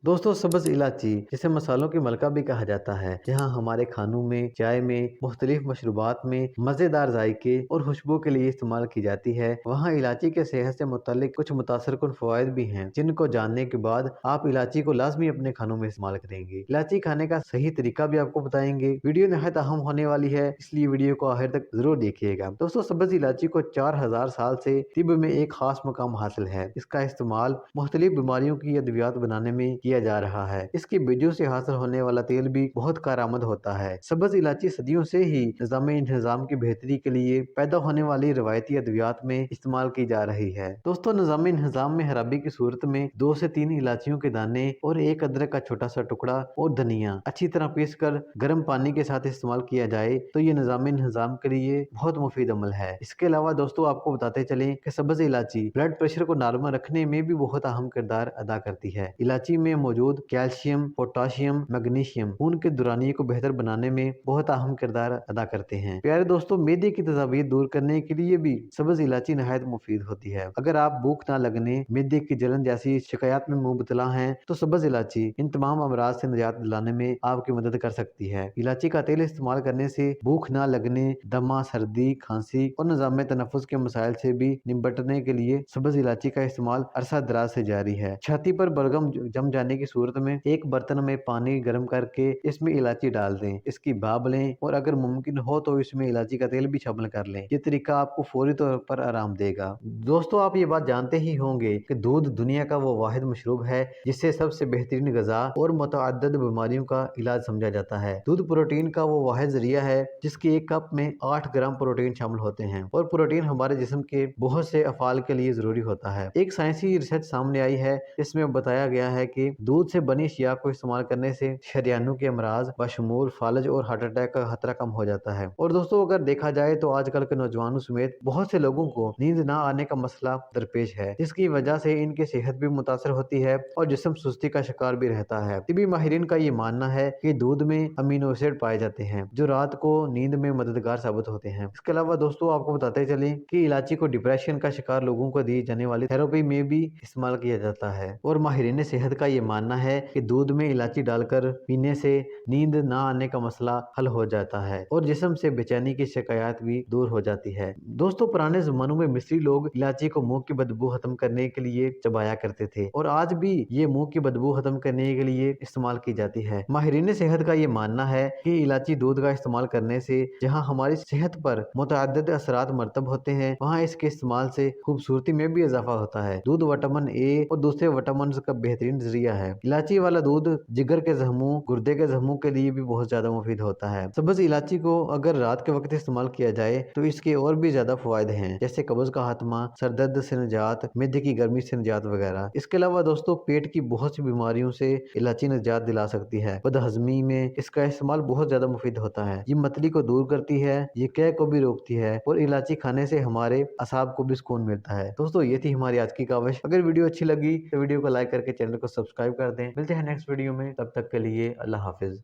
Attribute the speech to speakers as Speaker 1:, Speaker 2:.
Speaker 1: दोस्तों, सब्ज़ इलायची जिसे मसालों की मलका भी कहा जाता है, जहाँ हमारे खानों में, चाय में, मुख्तलिफ मशरूबात में मज़ेदार जायके और खुशबू के लिए इस्तेमाल की जाती है, वहाँ इलायची के सेहत से मुतालिक कुछ मुतासरकुन फ़वाइद भी हैं, जिनको जानने के बाद आप इलायची को लाजमी अपने खानों में इस्तेमाल करेंगे। इलायची खाने का सही तरीका भी आपको बताएंगे। वीडियो निहायत अहम होने वाली है, इसलिए वीडियो को आखिर तक जरूर देखिएगा। दोस्तों, सब्ज़ इलायची को 4000 साल से तिब में एक खास मकाम हासिल है। इसका इस्तेमाल मुख्तलिफ बीमारियों की अद्वियात बनाने में किया जा रहा है। इसके बीजों से हासिल होने वाला तेल भी बहुत कारआमद होता है। सब्ज़ इलायची सदियों से ही निज़ाम की बेहतरी के लिए पैदा होने वाली रवायती अद्वियात में इस्तेमाल की जा रही है। दोस्तों, निज़ाम में खराबी की सूरत में 2 से 3 इलायचियों के दाने और एक अदरक का छोटा सा टुकड़ा और धनिया अच्छी तरह पीस कर गर्म पानी के साथ इस्तेमाल किया जाए तो ये निज़ाम के लिए बहुत मुफीद अमल है। इसके अलावा दोस्तों, आपको बताते चलें कि सब्ज़ इलायची ब्लड प्रेशर को नॉर्मल रखने में भी बहुत अहम किरदार अदा करती है। इलायची में मौजूद कैल्शियम, पोटाशियम, मैग्नीशियम खून के दौरानिये को बेहतर बनाने में बहुत अहम किरदार अदा करते हैं। प्यारे दोस्तों, मैदे की तज़ावीर दूर करने के लिए भी सब्ज़ इलायची नहायत मुफीद होती है। अगर आप भूख ना लगने, मैदे की जलन जैसी शिकायत में मुबतला हैं तो सब्ज़ इलायची इन तमाम अमराज से निजात दिलाने में आपकी मदद कर सकती है। इलायची का तेल इस्तेमाल करने से भूख ना लगने, दमा, सर्दी, खांसी और निज़ाम तनफ़ुस के मसाइल से भी निपटने के लिए सब्ज़ इलायची का इस्तेमाल अरसा दराज से जारी है। छाती पर बलगम जम जाने की सूरत में एक बर्तन में पानी गर्म करके इसमें इलायची डाल दें, इसकी भाप लें और अगर मुमकिन हो तो इसमें इलायची का तेल भी शामिल कर लें। ये तरीका आपको फौरी तौर पर आराम देगा। दोस्तों, आप ये बात जानते ही होंगे कि दूध दुनिया का वो वाहिद मशरूब है जिससे सबसे बेहतरीन ग़िज़ा और मुतअद्दिद बीमारियों का इलाज समझा जाता है। दूध प्रोटीन का वो वाहिद ज़रिया है जिसके एक कप में 8 ग्राम प्रोटीन शामिल होते हैं और प्रोटीन हमारे जिस्म के बहुत से अफ़ाल के लिए जरूरी होता है। एक साइंसी रिसर्च सामने आई है, इसमें बताया गया है कि दूध से बनी अशिया को इस्तेमाल करने से शरीयानों के अमराज बशमूल फालज और हार्ट अटैक का खतरा कम हो जाता है। और दोस्तों, अगर देखा जाए तो आजकल के नौजवानों समेत बहुत से लोगों को नींद ना आने का मसला दरपेश है, जिसकी वजह से इनकी सेहत भी मुतासर होती है और जिस्म सुस्ती का शिकार भी रहता है। तिबी माहिरीन का ये मानना है कि दूध में अमीनो एसिड पाए जाते हैं जो रात को नींद में मददगार साबित होते हैं। इसके अलावा दोस्तों, आपको बताते चलें कि इलायची को डिप्रेशन का शिकार लोगों को दी जाने वाली थेरेपी में भी इस्तेमाल किया जाता है और माहिरीन सेहत का ये मानना है कि दूध में इलायची डालकर पीने से नींद ना आने का मसला हल हो जाता है और जिस्म से बेचैनी की शिकायत भी दूर हो जाती है। दोस्तों, पुराने जमानों में मिस्री लोग इलायची को मुंह की बदबू खत्म करने के लिए चबाया करते थे और आज भी ये मुंह की बदबू खत्म करने के लिए इस्तेमाल की जाती है। माहिरीन सेहत का ये मानना है कि इलायची दूध का इस्तेमाल करने से जहाँ हमारी सेहत पर मुतअद्दिद असरात मरतब होते हैं, वहाँ इसके इस्तेमाल से खूबसूरती में भी इजाफा होता है। दूध विटामिन ए और दूसरे विटामिन का बेहतरीन जरिया है। इलायची वाला दूध जिगर के जख्मों, गुर्दे के जख्मों के लिए भी बहुत ज्यादा मुफीद होता है। सब्ज़ इलायची को अगर रात के वक्त इस्तेमाल किया जाए तो इसके और भी ज्यादा फवायद हैं, जैसे कब्ज का खात्मा, सरदर्द से निजात, मैदे की गर्मी से निजात वगैरह। इसके अलावा दोस्तों, पेट की बहुत सी बीमारियों से इलायची निजात दिला सकती है। बदहजमी में इसका इस्तेमाल बहुत ज्यादा मुफीद होता है। ये मतली को दूर करती है, ये कै को भी रोकती है और इलायची खाने से हमारे असाब को भी सुकून मिलता है। दोस्तों, ये थी हमारी आज की काविश। अगर वीडियो अच्छी लगी तो वीडियो को लाइक करके चैनल को सब्सक्राइब कर दें। मिलते हैं नेक्स्ट वीडियो में, तब तक के लिए अल्लाह हाफिज।